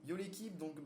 Yo l'équipe, donc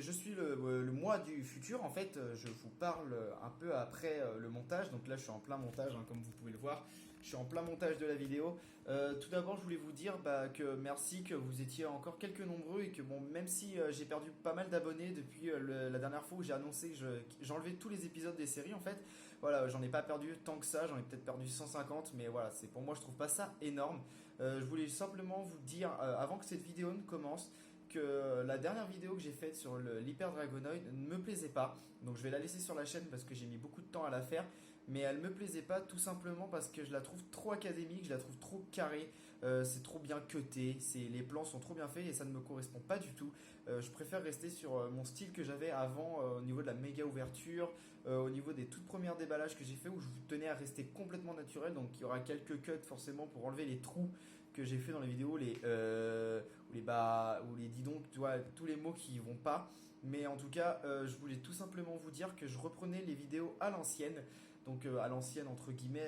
je suis le mois du futur en fait, je vous parle un peu après le montage, donc là je suis en plein montage comme vous pouvez le voir, je suis en plein montage de la vidéo. Tout d'abord je voulais vous dire que merci, que vous étiez encore quelques nombreux et que bon, même si j'ai perdu pas mal d'abonnés depuis la dernière fois où j'ai annoncé que j'enlevais tous les épisodes des séries en fait, voilà, j'en ai pas perdu tant que ça, j'en ai peut-être perdu 150, mais voilà, c'est pour moi je trouve pas ça énorme. Je voulais simplement vous dire avant que cette vidéo ne commence que la dernière vidéo que j'ai faite sur l'Hyper Dragonoid ne me plaisait pas. Donc je vais la laisser sur la chaîne parce que j'ai mis beaucoup de temps à la faire. Mais elle me plaisait pas tout simplement parce que je la trouve trop académique, je la trouve trop carrée, c'est trop bien cuté, les plans sont trop bien faits et ça ne me correspond pas du tout. Je préfère rester sur mon style que j'avais avant au niveau de la méga ouverture, au niveau des toutes premières déballages que j'ai fait où je tenais à rester complètement naturel. Donc il y aura quelques cuts forcément pour enlever les trous que j'ai fait dans les vidéos, ou les dis donc, tu vois, tous les mots qui vont pas. Mais en tout cas, je voulais tout simplement vous dire que je reprenais les vidéos à l'ancienne. Donc à l'ancienne, entre guillemets,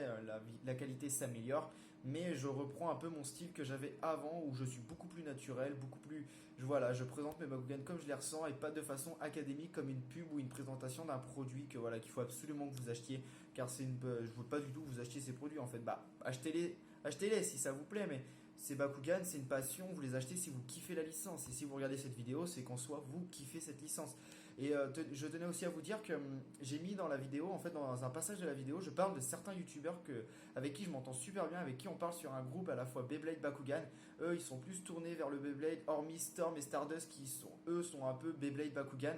la qualité s'améliore. Mais je reprends un peu mon style que j'avais avant où je suis beaucoup plus naturel, beaucoup plus. Voilà, je présente mes Bakugan comme je les ressens et pas de façon académique comme une pub ou une présentation d'un produit qu'il faut absolument que vous achetiez. Car je ne veux pas du tout que vous achetiez ces produits en fait. Achetez-les si ça vous plaît, mais ces Bakugan, c'est une passion, vous les achetez si vous kiffez la licence. Et si vous regardez cette vidéo, c'est qu'en soi, vous kiffez cette licence. Et je tenais aussi à vous dire que j'ai mis dans la vidéo, en fait, dans un passage de la vidéo, je parle de certains youtubeurs avec qui je m'entends super bien, avec qui on parle sur un groupe à la fois Beyblade Bakugan. Eux, ils sont plus tournés vers le Beyblade, hormis Storm et Stardust, eux, sont un peu Beyblade Bakugan.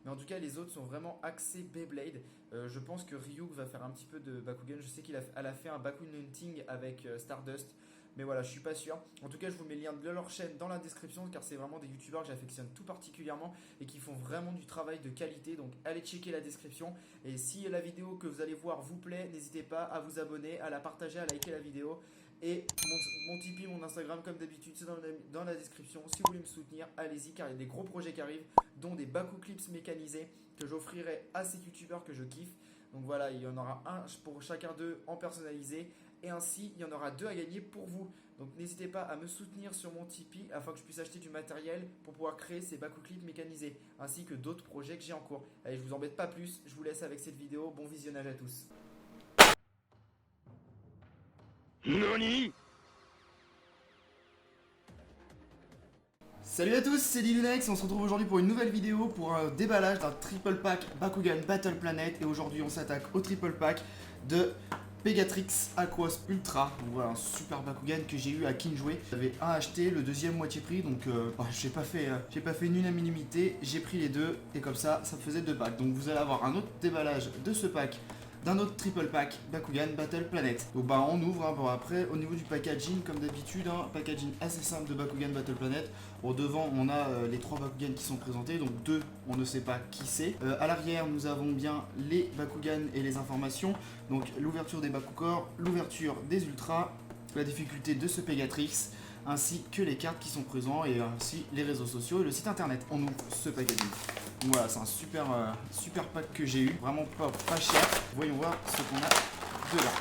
Mais en tout cas, les autres sont vraiment axés Beyblade. Je pense que Ryuk va faire un petit peu de Bakugan. Je sais qu'elle a fait un Bakugan Hunting avec Stardust. Mais voilà, je suis pas sûr. En tout cas, je vous mets le lien de leur chaîne dans la description car c'est vraiment des youtubeurs que j'affectionne tout particulièrement et qui font vraiment du travail de qualité. Donc allez checker la description. Et si la vidéo que vous allez voir vous plaît, n'hésitez pas à vous abonner, à la partager, à liker la vidéo. Et mon Tipeee, mon Instagram, comme d'habitude, c'est dans la description. Si vous voulez me soutenir, allez-y car il y a des gros projets qui arrivent, dont des Baku Clips mécanisés que j'offrirai à ces youtubeurs que je kiffe. Donc voilà, il y en aura un pour chacun d'eux en personnalisé. Et ainsi, il y en aura 2 à gagner pour vous. Donc n'hésitez pas à me soutenir sur mon Tipeee afin que je puisse acheter du matériel pour pouvoir créer ces Baku Clips mécanisés, ainsi que d'autres projets que j'ai en cours. Allez, je vous embête pas plus, je vous laisse avec cette vidéo. Bon visionnage à tous. NANI? Salut à tous, c'est Lilunex, on se retrouve aujourd'hui pour une nouvelle vidéo pour un déballage d'un triple pack Bakugan Battle Planet. Et aujourd'hui on s'attaque au triple pack de Pegatrix Aquos Ultra. Donc voilà, un super Bakugan que j'ai eu à Kinjoué. J'avais un acheté, le deuxième moitié prix, donc j'ai pas fait une unanimité, j'ai pris les deux et comme ça me faisait 2 packs. Donc vous allez avoir un autre déballage de ce pack, d'un autre triple pack Bakugan Battle Planet. Donc on ouvre, bon après au niveau du packaging comme d'habitude, packaging assez simple de Bakugan Battle Planet. Bon, devant on a les 3 Bakugan qui sont présentés, donc 2 on ne sait pas qui c'est. À l'arrière nous avons bien les Bakugan et les informations, donc l'ouverture des Bakukor, l'ouverture des Ultras, la difficulté de ce Pegatrix, ainsi que les cartes qui sont présentes et ainsi les réseaux sociaux et le site internet. On ouvre ce packaging. Donc voilà, c'est un super pack que j'ai eu, vraiment pas cher. Voyons voir ce qu'on a dedans.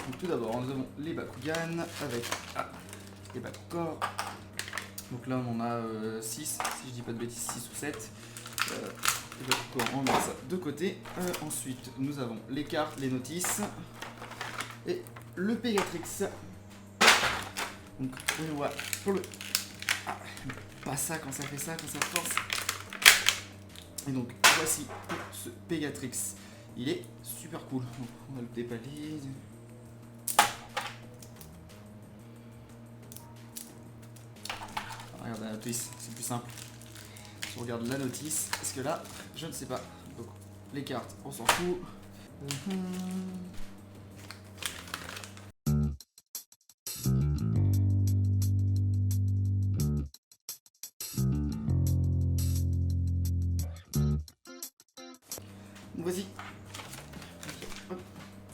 Donc tout d'abord, nous avons les Bakugan avec les Bakukor. Donc là, on en a 6, si je dis pas de bêtises, 6 ou 7. Les Bakukor, on met ça de côté. Ensuite, nous avons les cartes, les notices et le Pegatrix. Donc on voit pour le... pas ça quand ça fait ça, quand ça force. Et donc voici pour ce Pegatrix. Il est super cool. Donc, on va le déballer. Regarde la notice, c'est plus simple. Je regarde la notice, parce que là, je ne sais pas. Donc les cartes, on s'en fout. Voici. Hop,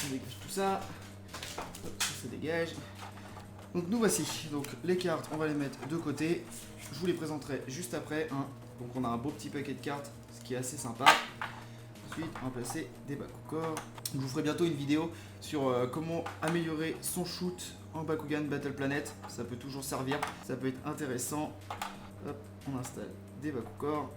on dégage tout ça. Hop, ça se dégage. Donc nous voici. Donc les cartes, on va les mettre de côté. Je vous les présenterai juste après. Donc on a un beau petit paquet de cartes, ce qui est assez sympa. Ensuite, on va placer des Bakugans. Je vous ferai bientôt une vidéo sur comment améliorer son shoot en Bakugan Battle Planet. Ça peut toujours servir, ça peut être intéressant. Hop, on installe des Bakugans.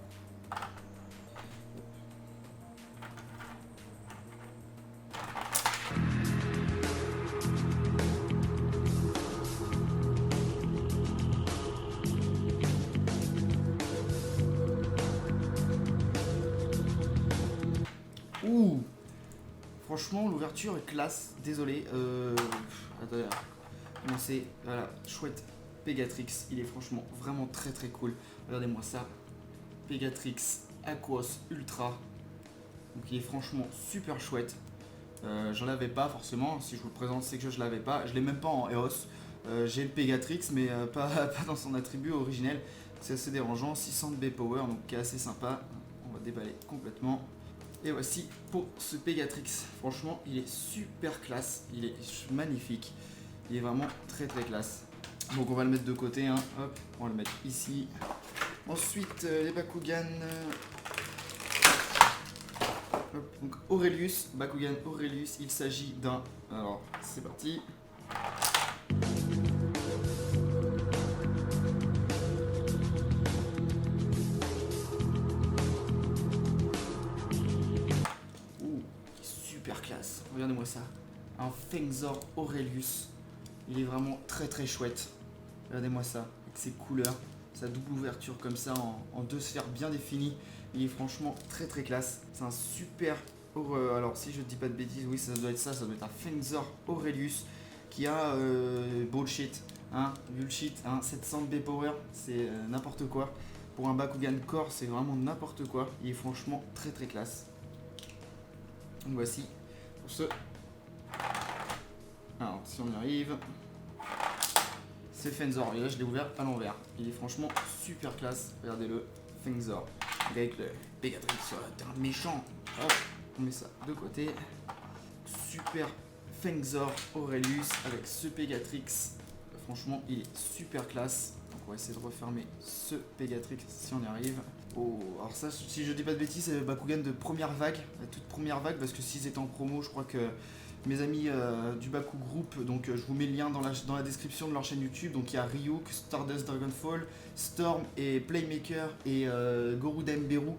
Ouh, franchement l'ouverture est classe, désolé. Attendez, commencer, voilà, chouette Pegatrix, il est franchement vraiment très très cool. Regardez-moi ça, Pegatrix Aquos Ultra, donc il est franchement super chouette. J'en l'avais pas forcément, si je vous le présente c'est que je l'avais pas, je l'ai même pas en EOS. J'ai le Pegatrix mais pas dans son attribut originel, c'est assez dérangeant. 600 de B-Power, donc qui est assez sympa. On va déballer complètement. Et voici pour ce Pegatrix, franchement il est super classe, il est magnifique, il est vraiment très très classe. Donc on va le mettre de côté, hein. Hop, on va le mettre ici. Ensuite les Bakugan, donc Aurelius, Bakugan Aurelius, il s'agit d'un, alors c'est parti. Super classe, regardez-moi ça, un Fengzor Aurelius, il est vraiment très très chouette. Regardez-moi ça, avec ses couleurs, sa double ouverture comme ça en deux sphères bien définies, il est franchement très très classe. C'est un super, alors si je dis pas de bêtises, oui ça doit être ça, ça doit être un Fengzor Aurelius qui a bullshit, hein, 700 de B-Power, c'est n'importe quoi. Pour un Bakugan Core, c'est vraiment n'importe quoi, il est franchement très très classe. Donc voici pour ce. Alors si on y arrive, c'est Fengzor. Et là je l'ai ouvert à l'envers. Il est franchement super classe. Regardez-le, Fengzor. Avec le Pegatrix sur la terre méchant. Hop, on met ça de côté. Super Fengzor Aurelius avec ce Pegatrix. Franchement, il est super classe. Donc on va essayer de refermer ce Pegatrix si on y arrive. Oh, alors ça, si je dis pas de bêtises, c'est le Bakugan de première vague, la toute première vague, parce que s'ils étaient en promo, je crois que mes amis du Baku Group, donc je vous mets le lien dans la description de leur chaîne YouTube. Donc il y a Ryuk, Stardust Dragonfall, Storm et Playmaker et Gorudem Beru.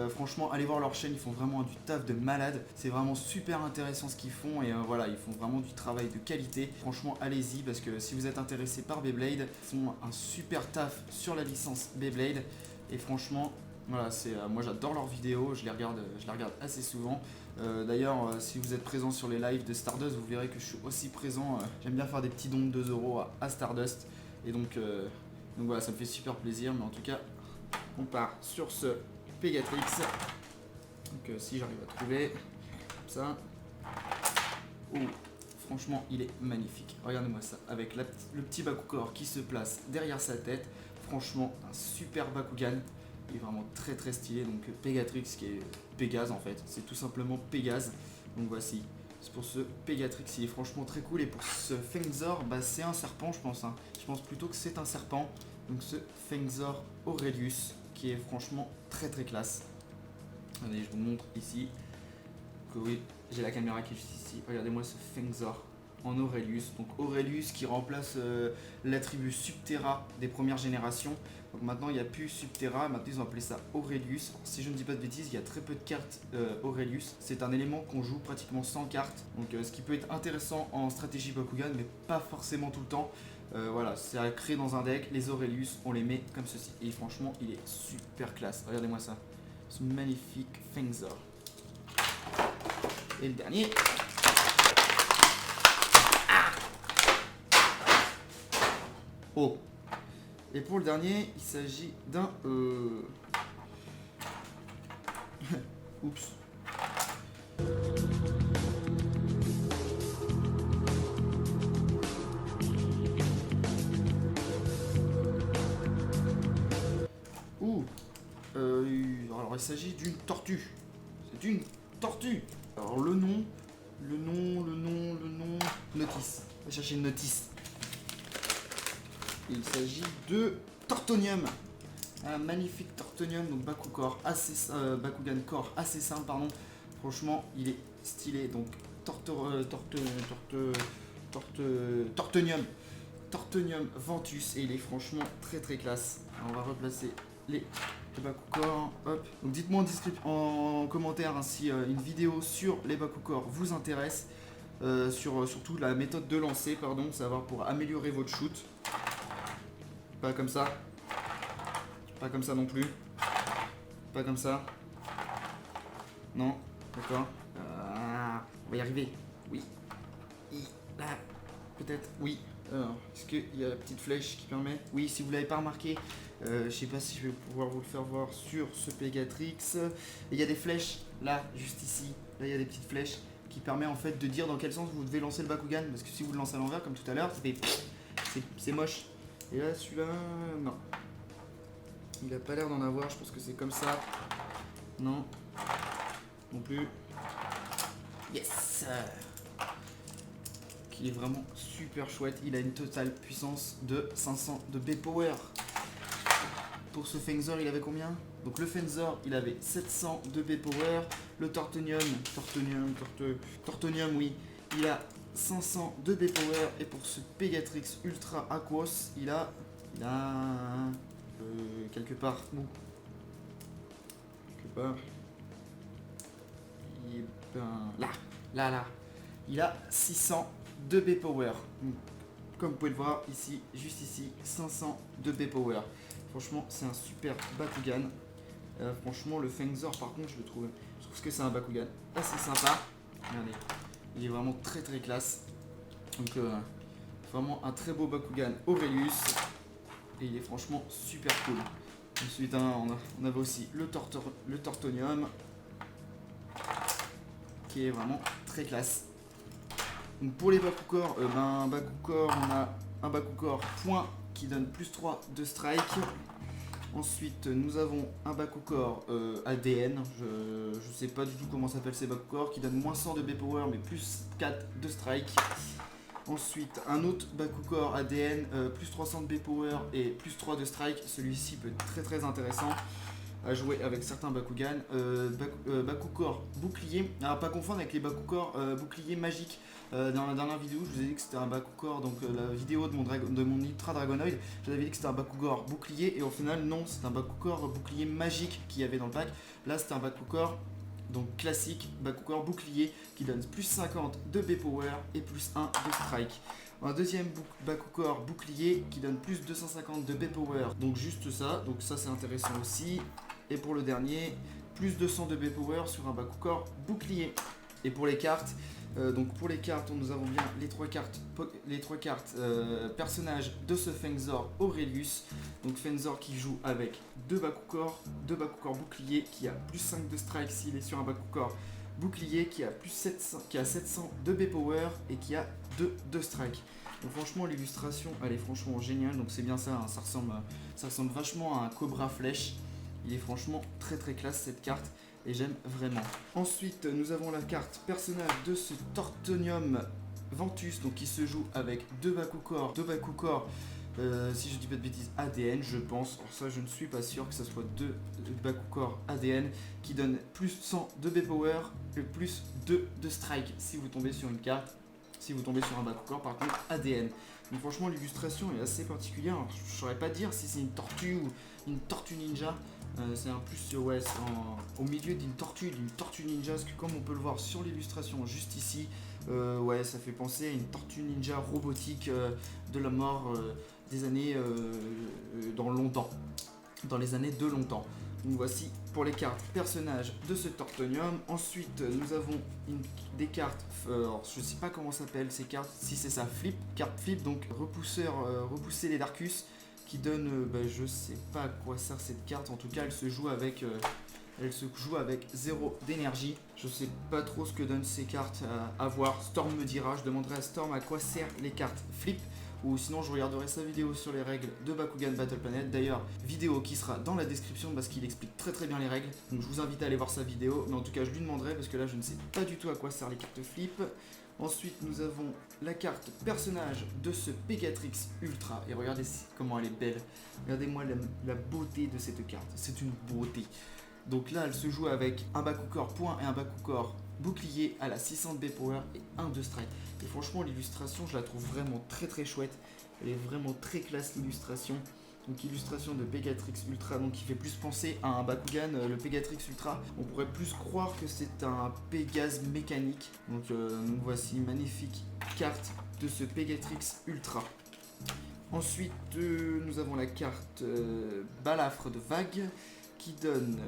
Franchement, allez voir leur chaîne, ils font vraiment du taf de malade. C'est vraiment super intéressant ce qu'ils font et voilà, ils font vraiment du travail de qualité. Franchement, allez-y parce que si vous êtes intéressé par Beyblade, ils font un super taf sur la licence Beyblade. Et franchement, voilà, moi j'adore leurs vidéos, je les regarde assez souvent. D'ailleurs, si vous êtes présent sur les lives de Stardust, vous verrez que je suis aussi présent. J'aime bien faire des petits dons de 2 € à Stardust. Et donc voilà, ça me fait super plaisir. Mais en tout cas, on part sur ce Pegatrix. Donc si j'arrive à trouver, comme ça. Oh, franchement, il est magnifique. Regardez-moi ça, avec le petit Bakugor qui se place derrière sa tête. Franchement, un super Bakugan. Il est vraiment très très stylé. Donc Pegatrix qui est Pégase en fait. C'est tout simplement Pégase. Donc voici. C'est pour ce Pegatrix, il est franchement très cool. Et pour ce Fengzor, bah, c'est un serpent je pense. Hein. Je pense plutôt que c'est un serpent. Donc ce Fengzor Aurelius qui est franchement très très classe. Allez, je vous montre ici. Que oui, j'ai la caméra qui est juste ici. Regardez-moi ce Fengzor en Aurelius. Donc Aurelius qui remplace l'attribut Subterra des premières générations. Donc maintenant il n'y a plus Subterra, maintenant ils ont appelé ça Aurelius. Alors, si je ne dis pas de bêtises, il y a très peu de cartes Aurelius. C'est un élément qu'on joue pratiquement sans cartes. Donc ce qui peut être intéressant en stratégie Bakugan, mais pas forcément tout le temps. Voilà, c'est à créer dans un deck. Les Aurelius, on les met comme ceci. Et franchement, il est super classe. Regardez-moi ça. Ce magnifique Fengzor. Et le dernier. Oh. Et pour le dernier, il s'agit d'un... Oups. Ouh. Alors il s'agit d'une tortue. C'est une tortue. Alors le nom... Notice. On va chercher une notice. Il s'agit de Tortonium. Un magnifique Tortonium, donc Bakugan Core assez simple, pardon. Franchement, il est stylé. Donc, Tortonium Ventus. Et il est franchement très très classe. Alors, on va replacer les Bakugor. Hop. Donc, dites-moi en commentaire hein, si une vidéo sur les Bakugor vous intéresse. Surtout la méthode de lancer, pardon, savoir pour améliorer votre shoot. Pas comme ça. Pas comme ça non plus. Pas comme ça. Non. D'accord. On va y arriver. Oui. Là. Peut-être. Oui. Alors, est-ce qu'il y a la petite flèche qui permet? Oui, si vous ne l'avez pas remarqué, je sais pas si je vais pouvoir vous le faire voir sur ce Pegatrix. Il y a des flèches là, juste ici. Là, il y a des petites flèches qui permet en fait de dire dans quel sens vous devez lancer le Bakugan. Parce que si vous le lancez à l'envers, comme tout à l'heure, c'est moche. Et là, celui-là, non. Il a pas l'air d'en avoir, je pense que c'est comme ça. Non. Non plus. Yes! Qui est vraiment super chouette. Il a une totale puissance de 500 de B-Power. Pour ce Fenzor, il avait combien? Donc le Fenzor, il avait 700 de B-Power. Le Tortonium, oui, il a 500 de B-Power. Et pour ce Pegatrix Ultra Aquos, il a quelque part, où? Quelque part. Et ben, là. Il a 600 de B-Power. Comme vous pouvez le voir ici, juste ici, 500 de B-Power. Franchement, c'est un super Bakugan. Franchement, le Fenzor, par contre, je trouve que c'est un Bakugan assez sympa. Regardez, il est vraiment très très classe. Donc, vraiment un très beau Bakugan Aurelius. Et il est franchement super cool. Ensuite, on avait aussi le Tortonium, qui est vraiment très classe. Donc pour les Bakugor, Bakugor, on a un Bakugor point qui donne plus 3 de strike. Ensuite, nous avons un Bakugor ADN. Je sais pas du tout comment s'appelle ces Bakugor, qui donne moins 100 de B-Power mais plus 4 de strike. Ensuite, un autre Bakugor ADN, plus 300 de B-Power et plus 3 de strike. Celui-ci peut être très très intéressant à jouer avec certains Bakugan. Bakugor bouclier, alors pas confondre avec les Bakugor bouclier magique. Dans la dernière vidéo, je vous ai dit que c'était un Bakugor, donc la vidéo de mon Ultra Dragonoid, je vous avais dit que c'était un Bakugor bouclier, et au final, non, c'est un Bakugor bouclier magique qu'il y avait dans le pack. Là, c'est un Bakugor donc classique, Bakugor bouclier, qui donne plus 50 de B-Power et plus 1 de strike. Un deuxième Bakugor bouclier qui donne plus 250 de B-Power, donc juste ça, donc ça c'est intéressant aussi. Et pour le dernier, plus 200 de B-Power sur un Bakugor bouclier. Et pour les cartes, nous avons bien les trois cartes personnages de ce Fenzor Aurelius. Donc Fenzor qui joue avec deux Bakugor bouclier, qui a plus 5 de strike s'il est sur un Bakugor bouclier, qui a 700 de B-Power et qui a 2 de strike. Donc franchement, l'illustration elle est franchement géniale, donc c'est bien ça, hein, ça ressemble vachement à un Cobra Flèche. Il est franchement très très classe cette carte et j'aime vraiment. Ensuite, nous avons la carte personnage de ce Tortonium Ventus, donc qui se joue avec deux Bakugor, si je dis pas de bêtises, ADN, je pense. Alors ça, je ne suis pas sûr que ce soit deux Bakugor ADN qui donnent plus 100 de B-Power et plus 2 de strike si vous tombez sur une carte. Si vous tombez sur un Bakugor par contre ADN. Donc franchement l'illustration est assez particulière. Alors, je saurais pas dire si c'est une tortue ou une tortue ninja. C'est un plus au milieu d'une tortue ninja, parce que comme on peut le voir sur l'illustration juste ici, ça fait penser à une tortue ninja robotique de la mort des années dans les années de longtemps. Donc voici pour les cartes personnages de ce Tortonium. Ensuite nous avons des cartes, alors je sais pas comment s'appellent ces cartes, si c'est ça, carte flip, donc repousser les Darkus, qui donne, je sais pas à quoi sert cette carte, en tout cas elle se joue avec 0 d'énergie. Je sais pas trop ce que donnent ces cartes à voir, Storm me dira, je demanderai à Storm à quoi servent les cartes flip, ou sinon je regarderai sa vidéo sur les règles de Bakugan Battle Planet, d'ailleurs vidéo qui sera dans la description parce qu'il explique très très bien les règles, donc je vous invite à aller voir sa vidéo, mais en tout cas je lui demanderai parce que là je ne sais pas du tout à quoi servent les cartes flip. Ensuite nous avons la carte personnage de ce Pegatrix Ultra, et regardez comment elle est belle, regardez-moi la beauté de cette carte, c'est une beauté. Donc là, elle se joue avec un Bakugor point et un Bakugor bouclier à la 600 B power et 1 de strike. Et franchement, l'illustration, je la trouve vraiment très très chouette. Elle est vraiment très classe, l'illustration. Donc illustration de Pegatrix Ultra, donc qui fait plus penser à un Bakugan, le Pegatrix Ultra. On pourrait plus croire que c'est un Pégase mécanique. Donc voici une magnifique carte de ce Pegatrix Ultra. Ensuite, nous avons la carte Balafre de Vague qui donne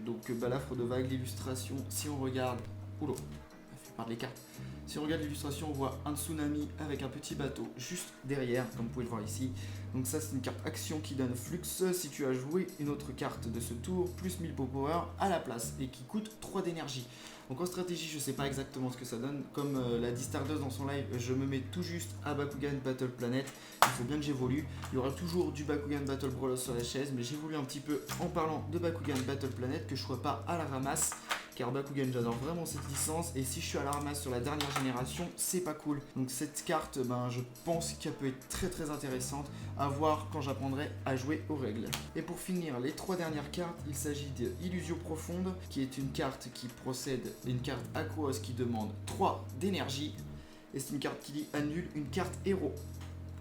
donc Balafre de Vague, l'illustration. Si on regarde, oula, elle fait part des cartes. Si on regarde l'illustration, on voit un tsunami avec un petit bateau juste derrière, comme vous pouvez le voir ici. Donc ça, c'est une carte action qui donne Flux si tu as joué une autre carte de ce tour, plus 1000 power à la place, et qui coûte 3 d'énergie. Donc en stratégie, je sais pas exactement ce que ça donne. Comme l'a dit Stardust dans son live, je me mets tout juste à Bakugan Battle Planet. Il faut bien que j'évolue. Il y aura toujours du Bakugan Battle Brawler sur la chaise, mais j'évolue un petit peu en parlant de Bakugan Battle Planet, que je sois pas à la ramasse. Car Bakugan, j'adore vraiment cette licence, et si je suis à la ramasse sur la dernière génération, c'est pas cool. Donc cette carte, je pense qu'elle peut être très très intéressante à voir quand j'apprendrai à jouer aux règles. Et pour finir, les 3 dernières cartes, il s'agit de Illusion Profonde, qui est une carte qui procède, une carte Aquos qui demande 3 d'énergie, et c'est une carte qui annule une carte héros.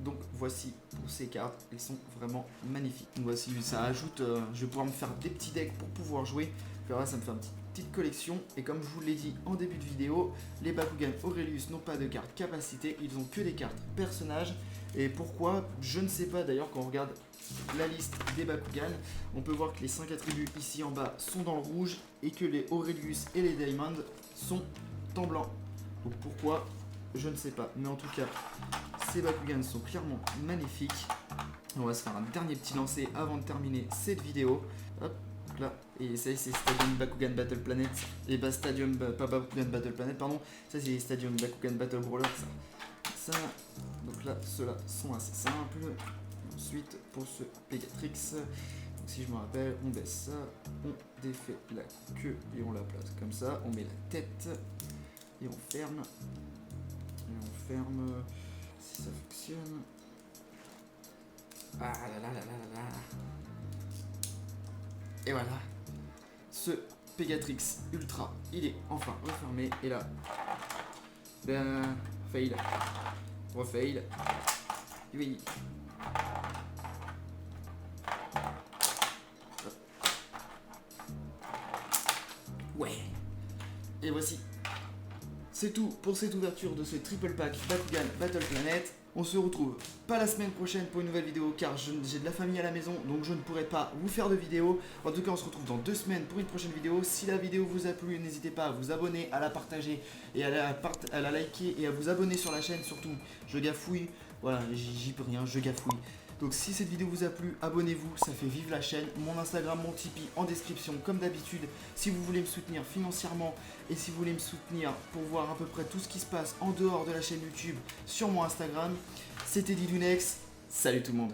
Donc voici pour ces cartes, elles sont vraiment magnifiques. Donc voici, ça ajoute, je vais pouvoir me faire des petits decks pour pouvoir jouer. Là, ça me fait une petite collection, et comme je vous l'ai dit en début de vidéo, les Bakugan Aurelius n'ont pas de carte capacité, ils ont que des cartes personnages. Et pourquoi, je ne sais pas. D'ailleurs, quand on regarde la liste des Bakugan, on peut voir que les 5 attributs ici en bas sont dans le rouge et que les Aurelius et les Diamond sont en blanc. Donc pourquoi, je ne sais pas, mais en tout cas ces Bakugan sont clairement magnifiques. On va se faire un dernier petit lancer avant de terminer cette vidéo. Hop là, et ça c'est Stadium Bakugan Battle Planet, et Stadium, pas Bakugan Battle Planet, pardon, ça c'est Stadium Bakugan Battle Brawler, ça. Donc là, ceux-là sont assez simples. Ensuite, pour ce Pegatrix, donc si je me rappelle, on baisse ça, on défait la queue et on la place comme ça, on met la tête et on ferme, si ça fonctionne. Ah là là là là là. Et voilà, ce Pegatrix Ultra, il est enfin refermé. Et là, fail, refail, oui. Ouais. Et voici, c'est tout pour cette ouverture de ce triple pack Bakugan Battle Planet. On se retrouve pas la semaine prochaine pour une nouvelle vidéo, car j'ai de la famille à la maison, donc je ne pourrai pas vous faire de vidéo. En tout cas, on se retrouve dans 2 semaines pour une prochaine vidéo. Si la vidéo vous a plu, n'hésitez pas à vous abonner, à la partager et à la liker, et à vous abonner sur la chaîne surtout. Je gafouille, voilà, j'y peux rien, je gafouille. Donc si cette vidéo vous a plu, abonnez-vous, ça fait vivre la chaîne. Mon Instagram, mon Tipeee en description comme d'habitude. Si vous voulez me soutenir financièrement et si vous voulez me soutenir pour voir à peu près tout ce qui se passe en dehors de la chaîne YouTube sur mon Instagram, c'était Didounex. Salut tout le monde.